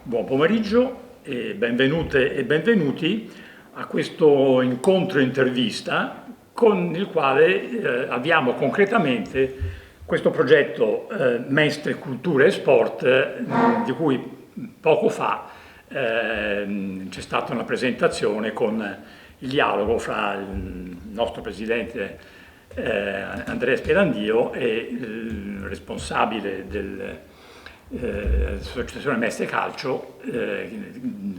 Buon pomeriggio e benvenute e benvenuti a questo incontro intervista con il quale avviamo concretamente questo progetto Mestre, Cultura e Sport di cui poco fa c'è stata una presentazione con il dialogo fra il nostro presidente Andrea Spiedandio e il responsabile dell'Associazione Mestre Calcio.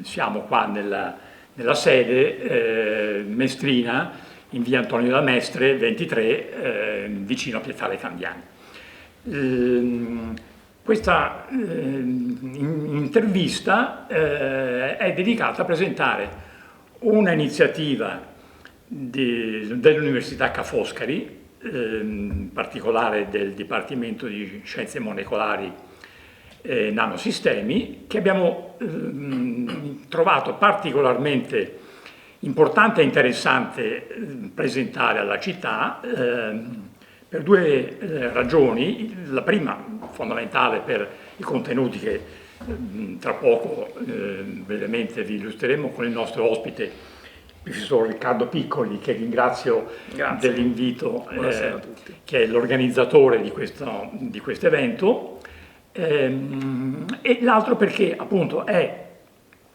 Siamo qua nella sede Mestrina in via Antonio da Mestre 23 vicino a Piazzale Candiani. Questa intervista è dedicata a presentare una iniziativa dell'Università Ca' Foscari, in particolare del Dipartimento di Scienze Molecolari e Nanosistemi, che abbiamo trovato particolarmente importante e interessante presentare alla città per due ragioni. La prima, fondamentale, per i contenuti che tra poco brevemente vi illustreremo con il nostro ospite, il professor Riccardo Piccoli, che ringrazio dell'invito, che è l'organizzatore di questo evento, e l'altro perché appunto è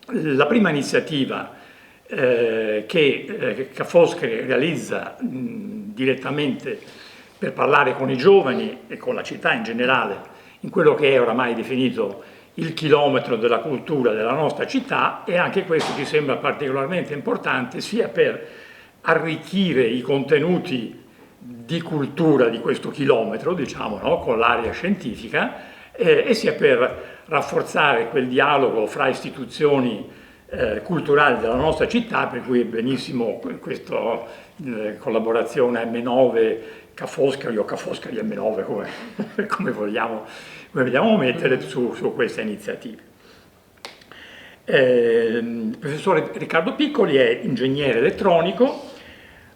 la prima iniziativa che Ca' Foscari realizza direttamente per parlare con i giovani e con la città in generale in quello che è oramai definito il chilometro della cultura della nostra città, e anche questo ci sembra particolarmente importante sia per arricchire i contenuti di cultura di questo chilometro, diciamo, no? Con l'area scientifica, e sia per rafforzare quel dialogo fra istituzioni culturali della nostra città, per cui è benissimo questa collaborazione M9 Ca' Foscari o Ca' Foscari M9 come vogliamo mettere su questa iniziativa. Il professore Riccardo Piccoli è ingegnere elettronico,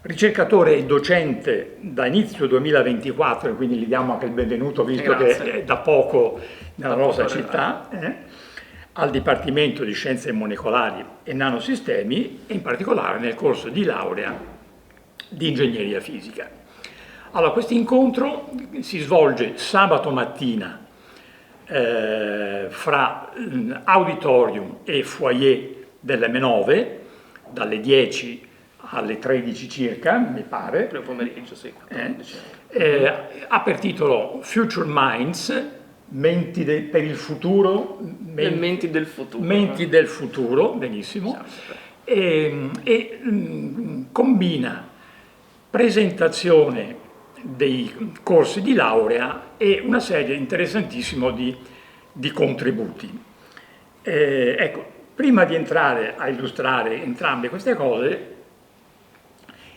ricercatore e docente da inizio 2024, quindi gli diamo anche il benvenuto visto che è da poco nella nostra città, al Dipartimento di Scienze Molecolari e Nanosistemi, e in particolare nel corso di laurea di Ingegneria Fisica. Allora, questo incontro si svolge sabato mattina fra auditorium e foyer dell'M9 dalle 10 alle 13 circa, mi pare. Primo pomeriggio, sì. Ha per titolo Future Minds, menti per il futuro. Menti del futuro. Menti del futuro, benissimo. E combina presentazione dei corsi di laurea e una serie interessantissima di contributi. Ecco, prima di entrare a illustrare entrambe queste cose,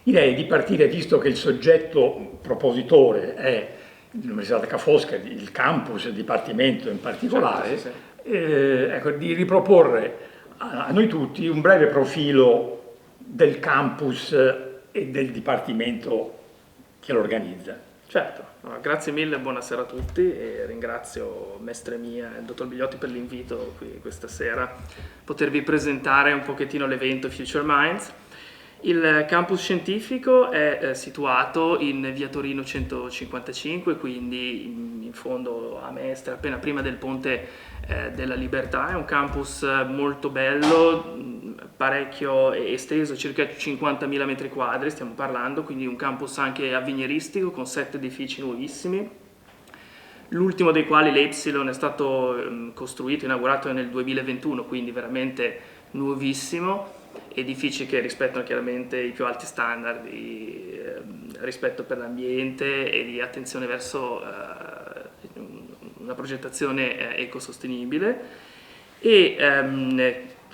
direi di partire, visto che il soggetto propositore è l'Università Ca' Foscari, il campus, il dipartimento in particolare, sì. Ecco, di riproporre a noi tutti un breve profilo del campus e del dipartimento che lo organizza. Certo, grazie mille, buonasera a tutti e ringrazio Mestre Mia e il dottor Bigliotti per l'invito qui questa sera, potervi presentare un pochettino l'evento Future Minds. Il campus scientifico è situato in via Torino 155, quindi in fondo a Mestre, appena prima del Ponte della Libertà. È un campus molto bello, parecchio esteso, circa 50.000 metri quadri stiamo parlando, quindi un campus anche avveniristico con 7 edifici nuovissimi, l'ultimo dei quali, l'Epsilon, è stato costruito, inaugurato nel 2021, quindi veramente nuovissimo. Edifici che rispettano chiaramente i più alti standard di rispetto per l'ambiente e di attenzione verso una progettazione ecosostenibile. E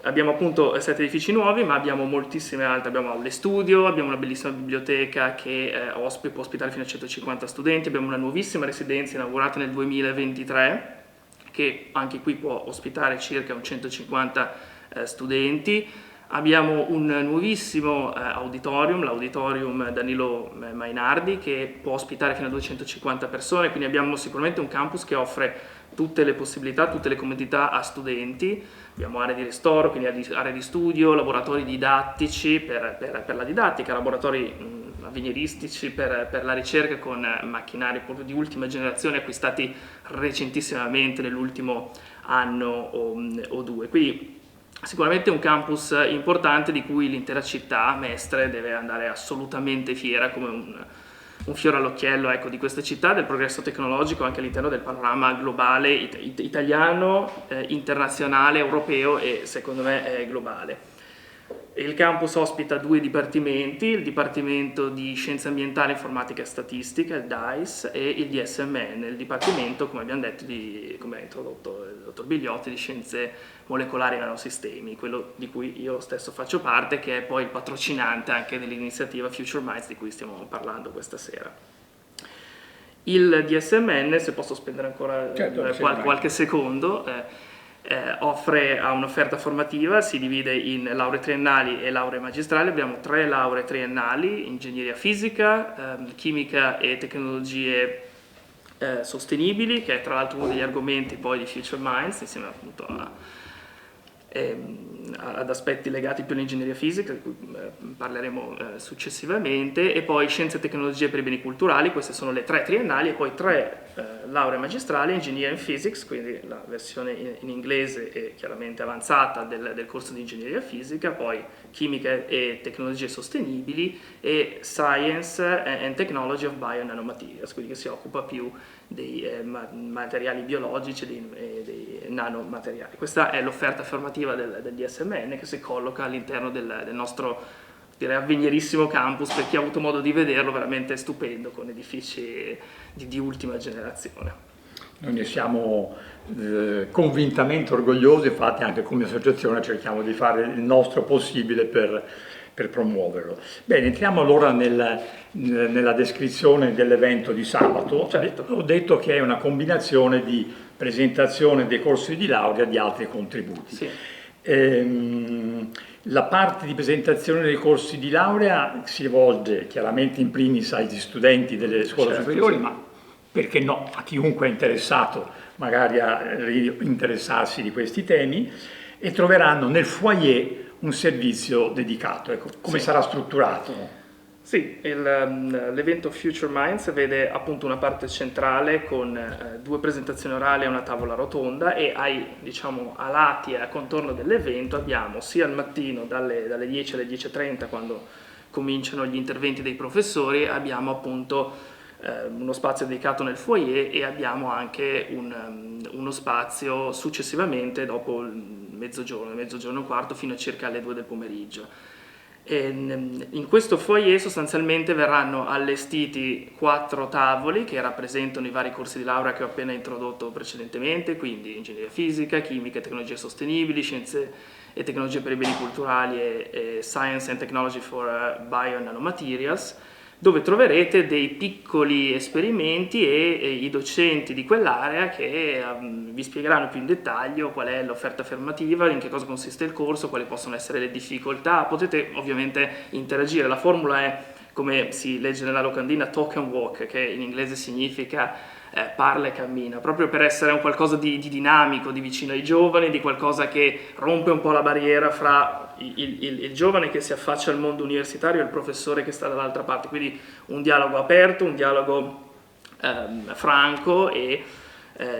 abbiamo appunto 7 edifici nuovi, ma abbiamo moltissime altre. Abbiamo aule studio, abbiamo una bellissima biblioteca che può ospitare fino a 150 studenti, abbiamo una nuovissima residenza inaugurata nel 2023 che anche qui può ospitare circa 150 studenti. Abbiamo un nuovissimo auditorium, l'auditorium Danilo Mainardi, che può ospitare fino a 250 persone, quindi abbiamo sicuramente un campus che offre tutte le possibilità, tutte le comodità a studenti. Abbiamo aree di ristoro, quindi aree di studio, laboratori didattici per la didattica, laboratori avveniristici per la ricerca con macchinari proprio di ultima generazione acquistati recentissimamente nell'ultimo anno o due. Quindi sicuramente un campus importante di cui l'intera città, Mestre, deve andare assolutamente fiera come un fiore all'occhiello, ecco, di questa città, del progresso tecnologico anche all'interno del panorama globale italiano, internazionale, europeo e secondo me globale. Il campus ospita 2 dipartimenti, il Dipartimento di Scienze Ambientali, Informatica e Statistica, il DICE, e il DSMN, il Dipartimento, come abbiamo detto, come ha introdotto il dottor Bigliotti, di Scienze Molecolari e Nanosistemi, quello di cui io stesso faccio parte, che è poi il patrocinante anche dell'iniziativa Future Minds di cui stiamo parlando questa sera. Il DSMN, se posso spendere ancora qualche secondo, offre un'offerta formativa, si divide in lauree triennali e lauree magistrali. Abbiamo 3 lauree triennali: ingegneria fisica, chimica e tecnologie sostenibili, che è tra l'altro uno degli argomenti poi di Future Minds, insieme appunto ad aspetti legati più all'ingegneria fisica, di cui parleremo successivamente, e poi scienze e tecnologie per i beni culturali. Queste sono le 3 triennali, e poi 3 lauree magistrali: engineering physics, quindi la versione in inglese e chiaramente avanzata del corso di ingegneria fisica, poi chimica e tecnologie sostenibili, e science and technology of bio and nanomaterials, quindi che si occupa più dei materiali biologici e dei nanomateriali. Questa è l'offerta formativa del DSMN, che si colloca all'interno del nostro, direi, avvenirissimo campus. Per chi ha avuto modo di vederlo, veramente stupendo, con edifici di ultima generazione. Noi ne siamo convintamente orgogliosi, infatti anche come associazione cerchiamo di fare il nostro possibile per promuoverlo. Bene, entriamo allora nella descrizione dell'evento di sabato. Certo. Ho detto che è una combinazione di presentazione dei corsi di laurea e di altri contributi. Sì. La parte di presentazione dei corsi di laurea si rivolge chiaramente in primis agli studenti delle scuole superiori, sì, ma perché no, a chiunque è interessato magari a interessarsi di questi temi, e troveranno nel foyer un servizio dedicato. Ecco, come sarà strutturato? Sì, l'evento Future Minds vede appunto una parte centrale con 2 presentazioni orali e una tavola rotonda, e diciamo, a lati e a contorno dell'evento abbiamo sia al mattino dalle 10 alle 10:30, quando cominciano gli interventi dei professori, abbiamo appunto uno spazio dedicato nel foyer, e abbiamo anche uno spazio successivamente dopo il mezzogiorno e un quarto, fino a circa alle 2 del pomeriggio. In questo foyer sostanzialmente verranno allestiti 4 tavoli che rappresentano i vari corsi di laurea che ho appena introdotto precedentemente, quindi ingegneria fisica, chimica e tecnologie sostenibili, scienze e tecnologie per i beni culturali e science and technology for bio and nanomaterials, dove troverete dei piccoli esperimenti e i docenti di quell'area che vi spiegheranno più in dettaglio qual è l'offerta formativa, in che cosa consiste il corso, quali possono essere le difficoltà. Potete ovviamente interagire. La formula è, come si legge nella locandina, talk and walk, che in inglese significa parla e cammina, proprio per essere un qualcosa di dinamico, di vicino ai giovani, di qualcosa che rompe un po' la barriera fra il giovane che si affaccia al mondo universitario e il professore che sta dall'altra parte. Quindi un dialogo aperto, un dialogo franco e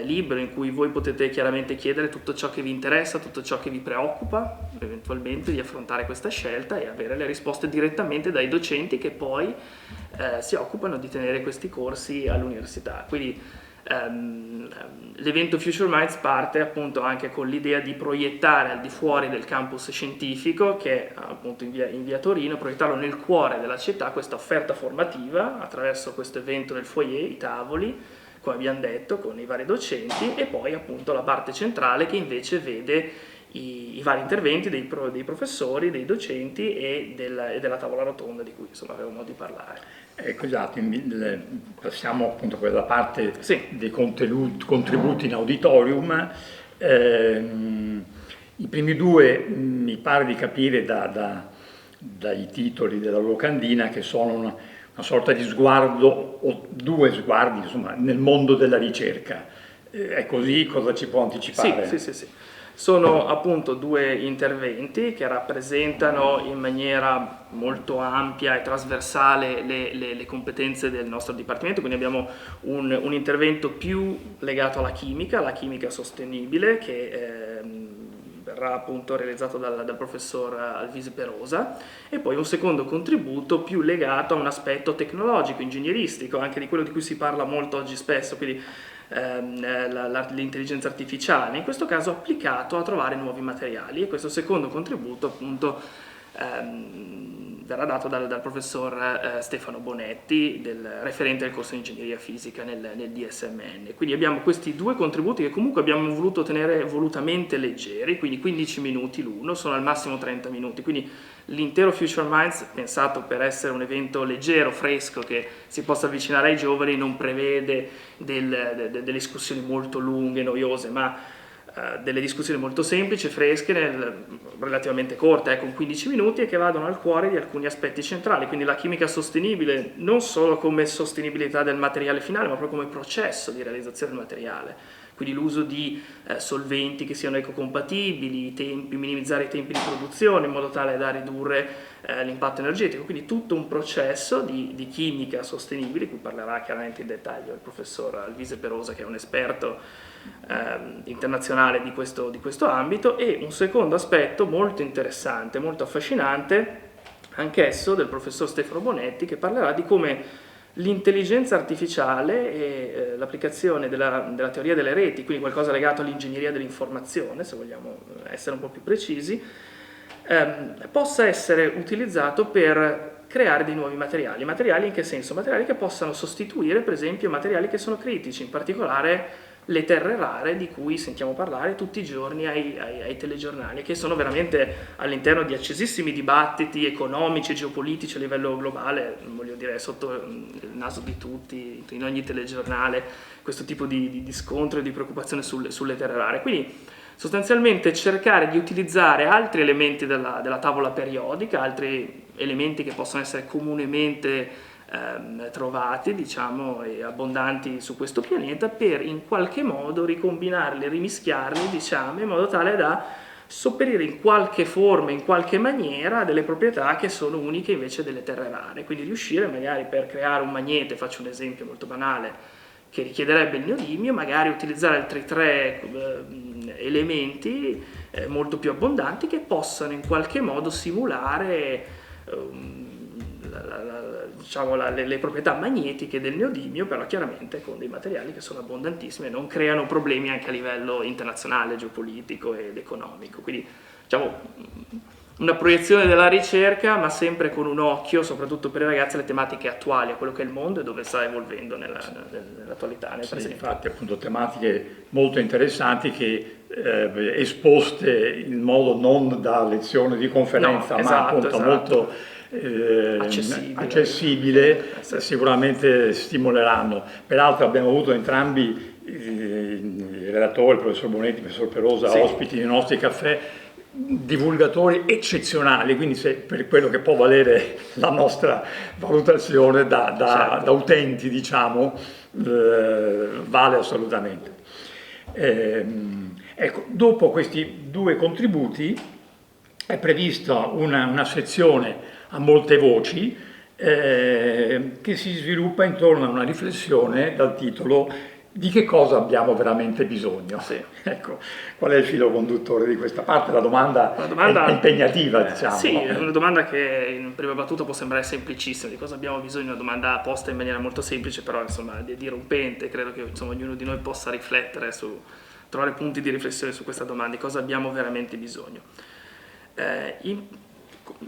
libero, in cui voi potete chiaramente chiedere tutto ciò che vi interessa, tutto ciò che vi preoccupa eventualmente di affrontare questa scelta, e avere le risposte direttamente dai docenti che poi si occupano di tenere questi corsi all'università. Quindi l'evento Future Minds parte appunto anche con l'idea di proiettare al di fuori del campus scientifico, che è appunto in via Torino, proiettarlo nel cuore della città, questa offerta formativa attraverso questo evento nel foyer, i tavoli, come abbiamo detto, con i vari docenti, e poi appunto la parte centrale che invece vede i vari interventi dei professori, dei docenti e della tavola rotonda di cui insomma avevo modo di parlare. Ecco, esatto, passiamo appunto a quella parte Sì. dei contributi in auditorium. I primi due mi pare di capire dai titoli della locandina che sono una sorta di sguardo o due sguardi, insomma, nel mondo della ricerca. È così? Cosa ci può anticipare? Sì. Sono appunto due interventi che rappresentano in maniera molto ampia e trasversale le competenze del nostro dipartimento, quindi abbiamo un intervento più legato alla chimica sostenibile, che verrà appunto realizzato dal professor Alvise Perosa, e poi un secondo contributo più legato a un aspetto tecnologico, ingegneristico, anche di quello di cui si parla molto oggi spesso, quindi l'intelligenza artificiale, in questo caso applicato a trovare nuovi materiali, e questo secondo contributo appunto verrà dato dal professor Stefano Bonetti, referente del corso di ingegneria fisica nel DSMN. Quindi abbiamo questi due contributi che comunque abbiamo voluto tenere volutamente leggeri, quindi 15 minuti l'uno, sono al massimo 30 minuti, quindi l'intero Future Minds, pensato per essere un evento leggero, fresco, che si possa avvicinare ai giovani, non prevede delle discussioni molto lunghe, noiose, ma delle discussioni molto semplici, fresche, relativamente corte, con 15 minuti, e che vadano al cuore di alcuni aspetti centrali, quindi la chimica sostenibile non solo come sostenibilità del materiale finale, ma proprio come processo di realizzazione del materiale, quindi l'uso di solventi che siano ecocompatibili, minimizzare i tempi di produzione in modo tale da ridurre l'impatto energetico, quindi tutto un processo di chimica sostenibile, di cui parlerà chiaramente in dettaglio il professor Alvise Perosa, che è un esperto internazionale di questo ambito. E un secondo aspetto molto interessante, molto affascinante, anch'esso del professor Stefano Bonetti, che parlerà di come l'intelligenza artificiale e l'applicazione della teoria delle reti, quindi qualcosa legato all'ingegneria dell'informazione, se vogliamo essere un po' più precisi, possa essere utilizzato per creare dei nuovi materiali. Materiali in che senso? Materiali che possano sostituire, per esempio, materiali che sono critici, in particolare le terre rare di cui sentiamo parlare tutti i giorni ai telegiornali, che sono veramente all'interno di accesissimi dibattiti economici e geopolitici a livello globale, voglio dire, sotto il naso di tutti, in ogni telegiornale, questo tipo di scontro e di preoccupazione sulle terre rare. Quindi sostanzialmente cercare di utilizzare altri elementi della tavola periodica, altri elementi che possono essere comunemente trovati, diciamo, e abbondanti su questo pianeta, per in qualche modo ricombinarli, rimischiarli, diciamo, in modo tale da sopperire in qualche forma, in qualche maniera, delle proprietà che sono uniche invece delle terre rare. Quindi riuscire magari, per creare un magnete, faccio un esempio molto banale, che richiederebbe il neodimio, magari utilizzare altri tre elementi molto più abbondanti, che possano in qualche modo simulare diciamo, le proprietà magnetiche del neodimio, però chiaramente con dei materiali che sono abbondantissimi e non creano problemi anche a livello internazionale, geopolitico ed economico. Quindi, diciamo, una proiezione della ricerca, ma sempre con un occhio, soprattutto per i ragazzi, alle tematiche attuali, a quello che è il mondo e dove sta evolvendo nell'attualità, nel presente. Infatti, appunto, tematiche molto interessanti che esposte in modo non da lezione di conferenza, No, ma esatto, appunto molto accessibile, sicuramente stimoleranno. Peraltro abbiamo avuto entrambi i relatori, il professor Bonetti e il professor Perosa, ospiti nei nostri caffè, divulgatori eccezionali, quindi per quello che può valere la nostra valutazione da utenti, diciamo, vale assolutamente. Ecco, dopo questi due contributi è prevista una sezione a molte voci che si sviluppa intorno a una riflessione dal titolo "Di che cosa abbiamo veramente bisogno?". Sì. Ecco, qual è il filo conduttore di questa parte? La domanda è impegnativa, diciamo. Sì, è una domanda che in prima battuta può sembrare semplicissima, di cosa abbiamo bisogno, una domanda posta in maniera molto semplice, però insomma dirompente. Credo che insomma ognuno di noi possa riflettere trovare punti di riflessione su questa domanda, di cosa abbiamo veramente bisogno.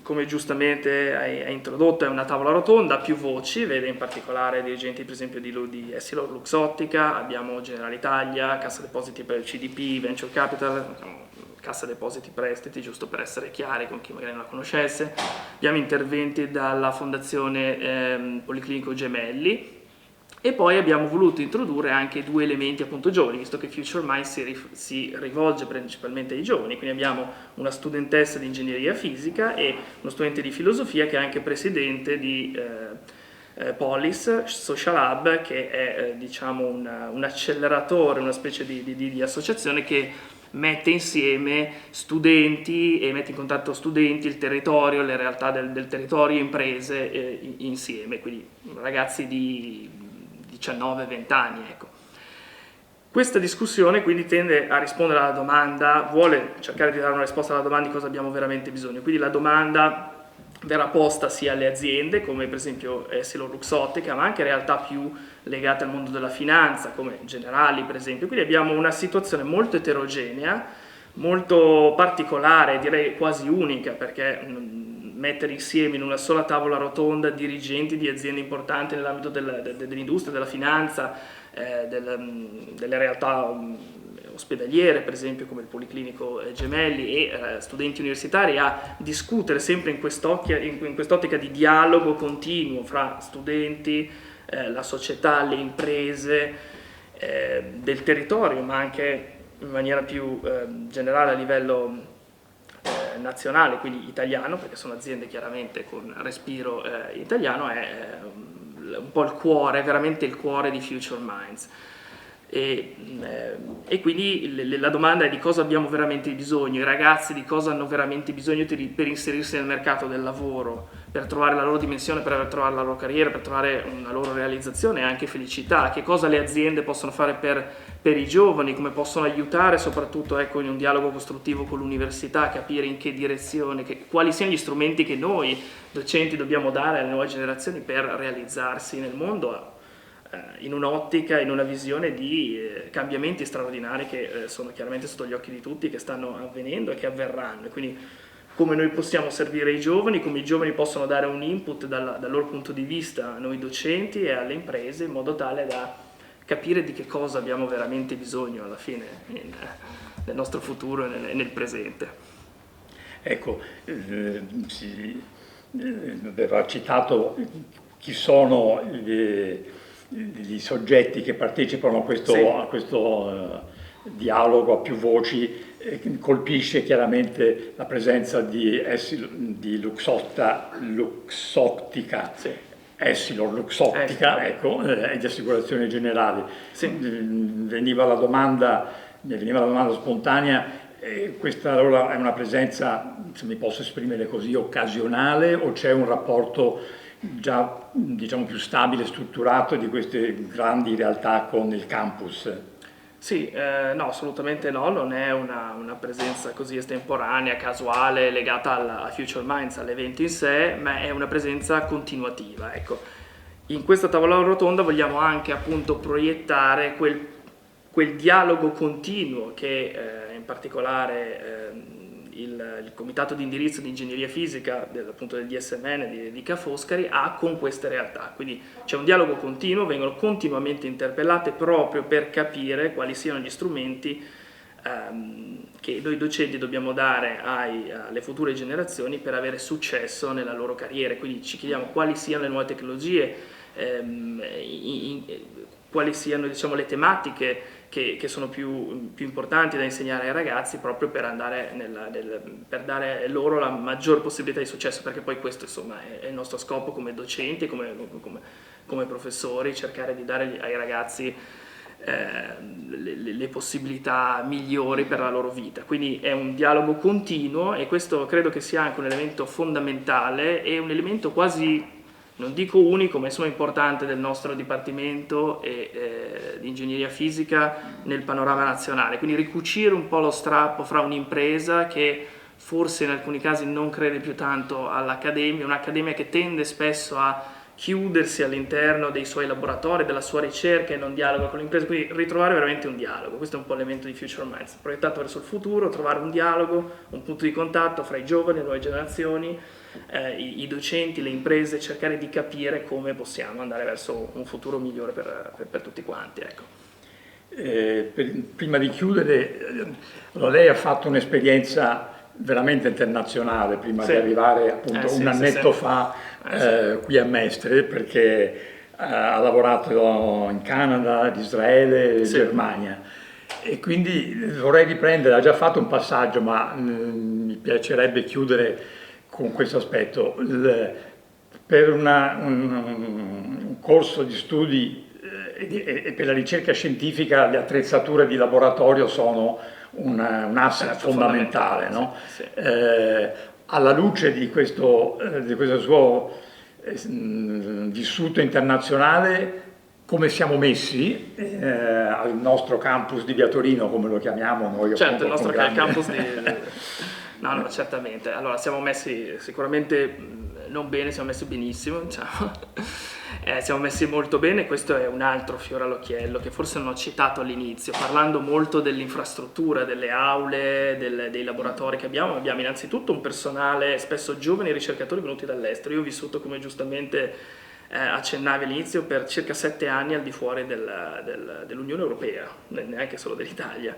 Come giustamente hai introdotto, è una tavola rotonda a più voci, vede in particolare dirigenti per esempio di Essilor Luxottica, abbiamo Generalitalia, Cassa Depositi per il CDP, Venture Capital, Cassa Depositi Prestiti, giusto per essere chiari con chi magari non la conoscesse. Abbiamo interventi dalla Fondazione Policlinico Gemelli, E poi abbiamo voluto introdurre anche 2 elementi appunto giovani, visto che Future Minds si rivolge principalmente ai giovani, quindi abbiamo una studentessa di ingegneria fisica e uno studente di filosofia che è anche presidente di Polis Social Hub, che è diciamo un acceleratore, una specie di associazione che mette insieme studenti e mette in contatto studenti, il territorio, le realtà del territorio, imprese insieme, quindi ragazzi di 19-20 anni, ecco. Questa discussione quindi tende a rispondere alla domanda, vuole cercare di dare una risposta alla domanda di cosa abbiamo veramente bisogno, quindi la domanda verrà posta sia alle aziende, come per esempio EssilorLuxottica, ma anche realtà più legate al mondo della finanza, come Generali per esempio. Quindi abbiamo una situazione molto eterogenea, molto particolare, direi quasi unica, perché mettere insieme in una sola tavola rotonda dirigenti di aziende importanti nell'ambito dell'industria, della finanza, delle realtà ospedaliere, per esempio come il Policlinico Gemelli, e studenti universitari, a discutere sempre in quest'ottica di dialogo continuo fra studenti, la società, le imprese del territorio, ma anche in maniera più generale a livello nazionale, quindi italiano, perché sono aziende chiaramente con respiro italiano, è un po' il cuore, veramente il cuore di Future Minds. E quindi la domanda è di cosa abbiamo veramente bisogno, i ragazzi di cosa hanno veramente bisogno per inserirsi nel mercato del lavoro, per trovare la loro dimensione, per trovare la loro carriera, per trovare una loro realizzazione e anche felicità, che cosa le aziende possono fare per i giovani, come possono aiutare soprattutto ecco, in un dialogo costruttivo con l'università, capire in che direzione, quali siano gli strumenti che noi docenti dobbiamo dare alle nuove generazioni per realizzarsi nel mondo, in un'ottica, in una visione di cambiamenti straordinari che sono chiaramente sotto gli occhi di tutti, che stanno avvenendo e che avverranno. E quindi come noi possiamo servire i giovani, come i giovani possono dare un input dal loro punto di vista a noi docenti e alle imprese, in modo tale da capire di che cosa abbiamo veramente bisogno alla fine nel nostro futuro e nel presente. Ecco, aveva citato chi sono gli soggetti che partecipano a questo, Sì. a questo dialogo a più voci. Colpisce chiaramente la presenza di Luxottica, Sì. EssilorLuxottica, ecco, e di Assicurazioni Generali. Sì. Mi veniva la domanda spontanea, questa allora è una presenza, se mi posso esprimere così, occasionale, o c'è un rapporto già diciamo più stabile, strutturato di queste grandi realtà con il campus? Sì, no, assolutamente no, non è una presenza così estemporanea, casuale, legata a Future Minds, all'evento in sé, ma è una presenza continuativa, ecco. In questa tavola rotonda vogliamo anche appunto proiettare quel dialogo continuo che in particolare il comitato di indirizzo di ingegneria fisica appunto del DSMN di Ca' Foscari ha con queste realtà. Quindi c'è un dialogo continuo, vengono continuamente interpellate proprio per capire quali siano gli strumenti che noi docenti dobbiamo dare alle future generazioni per avere successo nella loro carriera. Quindi ci chiediamo quali siano le nuove tecnologie, quali siano diciamo, le tematiche che sono più importanti da insegnare ai ragazzi, proprio per andare per dare loro la maggior possibilità di successo, perché poi questo insomma è il nostro scopo come docenti, come professori, cercare di dare ai ragazzi le possibilità migliori per la loro vita. Quindi è un dialogo continuo, e questo credo che sia anche un elemento fondamentale e un elemento quasi, non dico unico, ma insomma importante del nostro dipartimento di ingegneria fisica nel panorama nazionale. Quindi ricucire un po' lo strappo fra un'impresa che forse in alcuni casi non crede più tanto all'accademia, un'accademia che tende spesso a chiudersi all'interno dei suoi laboratori, della sua ricerca, e non dialoga con l'impresa. Quindi ritrovare veramente un dialogo, questo è un po' l'elemento di Future Minds, proiettato verso il futuro, trovare un dialogo, un punto di contatto fra i giovani, le nuove generazioni, i docenti, le imprese, cercare di capire come possiamo andare verso un futuro migliore per tutti quanti. Ecco. Prima di chiudere, lei ha fatto un'esperienza veramente internazionale prima di arrivare appunto un annetto fa qui a Mestre, perché ha lavorato in Canada, Israele, Sì. Germania, e quindi vorrei riprendere, ha già fatto un passaggio, ma mi piacerebbe chiudere con questo aspetto. Per un corso di studi e per la ricerca scientifica le attrezzature di laboratorio sono un asset Certo, fondamentale, fondamentale, no? sì, sì. Alla luce di questo suo vissuto internazionale, come siamo messi al nostro campus di Via Torino, come lo chiamiamo noi, Certo, appunto, il nostro con grande... campus di... No, no, certamente. Allora, siamo messi sicuramente non bene, siamo messi benissimo, diciamo. Siamo messi molto bene, questo è un altro fiore all'occhiello che forse non ho citato all'inizio, parlando molto dell'infrastruttura, delle aule, dei laboratori che abbiamo. Abbiamo innanzitutto un personale, spesso giovani ricercatori venuti dall'estero. Io ho vissuto, come giustamente accennavi all'inizio, per circa 7 anni al di fuori dell'Unione Europea, neanche solo dell'Italia.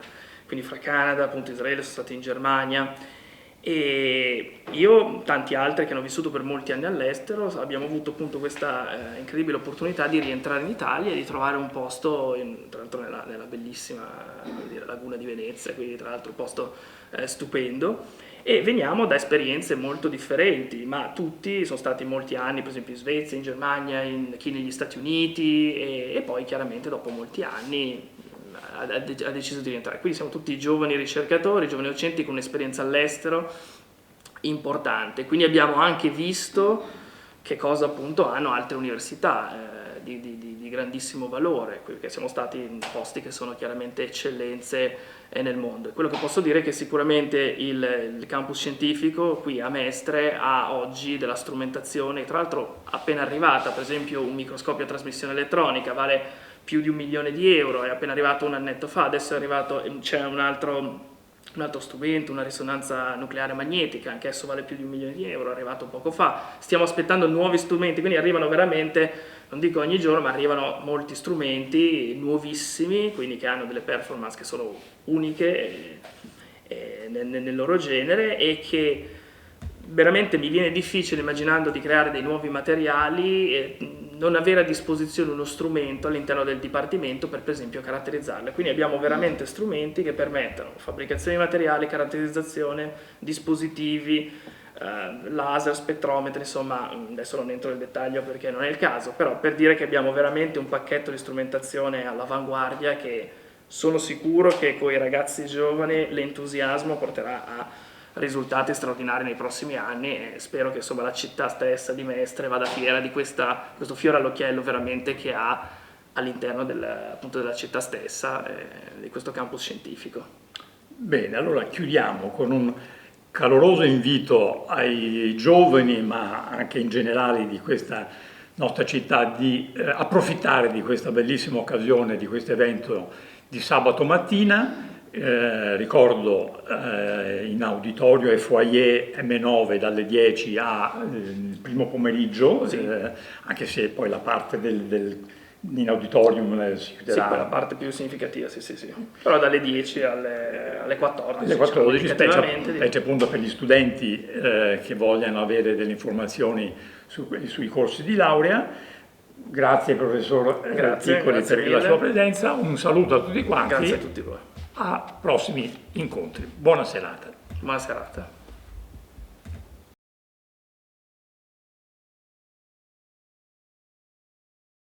Quindi fra Canada, appunto Israele, sono stati in Germania. E io, tanti altri che hanno vissuto per molti anni all'estero, abbiamo avuto appunto questa incredibile opportunità di rientrare in Italia e di trovare un posto, tra l'altro nella bellissima, come dire, laguna di Venezia, quindi tra l'altro un posto stupendo. E veniamo da esperienze molto differenti, ma tutti sono stati molti anni, per esempio in Svezia, in Germania, chi negli Stati Uniti, e poi chiaramente dopo molti anni ha deciso di rientrare. Quindi siamo tutti giovani ricercatori, giovani docenti con un'esperienza all'estero importante. Quindi abbiamo anche visto che cosa appunto hanno altre università di grandissimo valore, perché siamo stati in posti che sono chiaramente eccellenze nel mondo. E quello che posso dire è che sicuramente il campus scientifico qui a Mestre ha oggi della strumentazione, tra l'altro appena arrivata, per esempio un microscopio a trasmissione elettronica vale più di €1.000.000, è appena arrivato un annetto fa, adesso è arrivato, c'è un altro strumento, una risonanza nucleare magnetica, anch'esso vale più di €1.000.000, è arrivato poco fa. Stiamo aspettando nuovi strumenti, quindi arrivano veramente, non dico ogni giorno, ma arrivano molti strumenti nuovissimi, quindi che hanno delle performance che sono uniche nel loro genere, e che veramente mi viene difficile, immaginando di creare dei nuovi materiali, non avere a disposizione uno strumento all'interno del dipartimento per esempio caratterizzarle. Quindi abbiamo veramente strumenti che permettono fabbricazione di materiali, caratterizzazione, dispositivi, laser, spettrometri, insomma, adesso non entro nel dettaglio perché non è il caso, però per dire che abbiamo veramente un pacchetto di strumentazione all'avanguardia che sono sicuro che con i ragazzi giovani l'entusiasmo porterà a risultati straordinari nei prossimi anni, e spero che insomma la città stessa di Mestre vada fiera di questo fiore all'occhiello veramente che ha all'interno appunto della città stessa, di questo campus scientifico. Bene, allora chiudiamo con un caloroso invito ai giovani, ma anche in generale di questa nostra città, di approfittare di questa bellissima occasione, di questo evento di sabato mattina. Ricordo in auditorio e foyer M9 dalle 10 al primo pomeriggio, Sì. anche se poi la parte in auditorium si chiuderà. Sì, quella parte più significativa, sì. Però dalle 10 alle 14. Alle 14, indicativamente. specie appunto per gli studenti che vogliano avere delle informazioni sui corsi di laurea. Grazie professor Piccoli per la sua presenza, un saluto a tutti quanti. Grazie a tutti voi. A prossimi incontri. Buona serata. Buona serata.